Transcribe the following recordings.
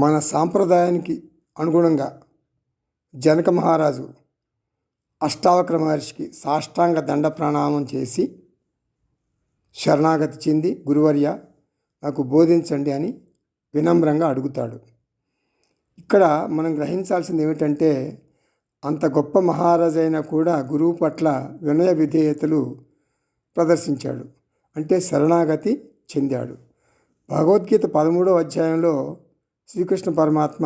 మన సాంప్రదాయానికి అనుగుణంగా జనక మహారాజు అష్టావక్ర మహర్షికి సాష్టాంగ దండ ప్రణామం చేసి శరణాగతి చెంది గురువర్య నాకు బోధించండి అని వినమ్రంగా అడుగుతాడు. ఇక్కడ మనం గ్రహించాల్సింది ఏమిటంటే, అంత గొప్ప మహారాజు అయినా కూడా గురువు పట్ల వినయ విధేయతలు ప్రదర్శించాడు, అంటే శరణాగతి చెందాడు. భగవద్గీత 13వ అధ్యాయంలో శ్రీకృష్ణ పరమాత్మ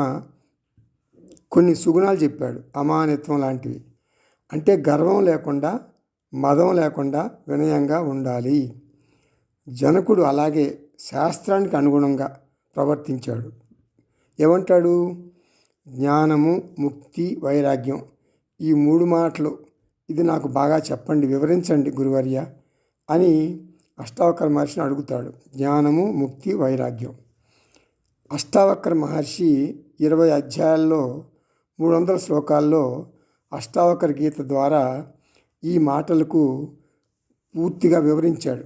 కొన్ని సుగుణాలు చెప్పాడు, అమానిత్వం లాంటివి. అంటే గర్వం లేకుండా, మదం లేకుండా వినయంగా ఉండాలి. జనకుడు అలాగే శాస్త్రానికి అనుగుణంగా ప్రవర్తించాడు. ఏమంటాడు? జ్ఞానము, ముక్తి, వైరాగ్యం, ఈ 3 మాటలు ఇది నాకు బాగా చెప్పండి, వివరించండి గురువర్య అని అష్టావక్ర మహర్షిని అడుగుతాడు. జ్ఞానము, ముక్తి, వైరాగ్యం. అష్టావక్ర మహర్షి 20 అధ్యాయాల్లో 300 శ్లోకాల్లో అష్టావక్ర గీత ద్వారా ఈ మాటలకు పూర్తిగా వివరించాడు.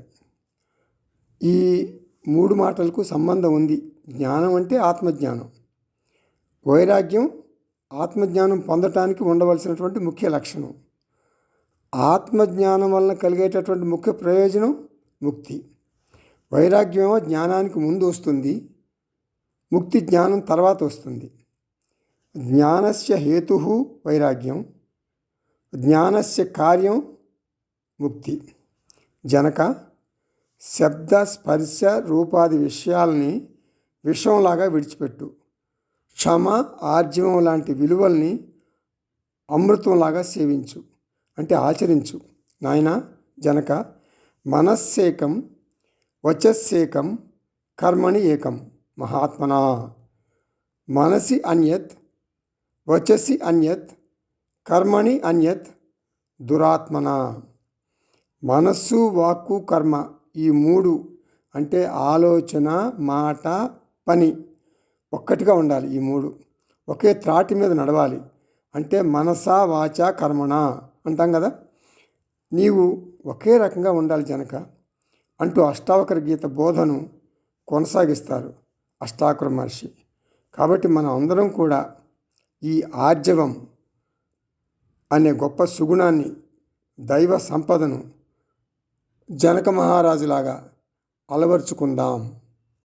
ఈ 3 మాటలకు సంబంధం ఉంది. జ్ఞానం అంటే ఆత్మజ్ఞానం, వైరాగ్యం ఆత్మజ్ఞానం పొందటానికి ఉండవలసినటువంటి ముఖ్య లక్షణం, ఆత్మజ్ఞానం వలన కలిగేటటువంటి ముఖ్య ప్రయోజనం ముక్తి. వైరాగ్యమేమో జ్ఞానానికి ముందు వస్తుంది, ముక్తి జ్ఞానం తర్వాత వస్తుంది. జ్ఞానస్య హేతు వైరాగ్యం, జ్ఞానస్య కార్యం ముక్తి. జనక, శబ్ద స్పర్శ రూపాది విషయాల్ని విషంలాగా విడిచిపెట్టు. క్షమ, ఆర్జవం లాంటి విలువల్ని అమృతంలాగా సేవించు, అంటే ఆచరించు. నాయనా జనక, మనస్సేకం వచస్సేకం కర్మణి ఏకం మహాత్మనా. మనసి అన్యత్, వచసి అన్యత్, కర్మణి అన్యత్ దురాత్మన. మనస్సు, వాక్కు, కర్మ, ఈ 3 అంటే ఆలోచన, మాట, పని ఒక్కటిగా ఉండాలి. ఈ 3 ఒకే త్రాటి మీద నడవాలి. అంటే మనసా వాచ కర్మణ అంటాం కదా, నీవు ఒకే రకంగా ఉండాలి జనక అంటూ అష్టావక్ర గీత బోధను కొనసాగిస్తారు అష్టావక్ర మహర్షి. కాబట్టి మనం అందరం కూడా ఈ ఆర్జవం అనే గొప్ప సుగుణాన్ని, దైవ సంపదను జనక మహారాజులాగా అలవర్చుకుందాం.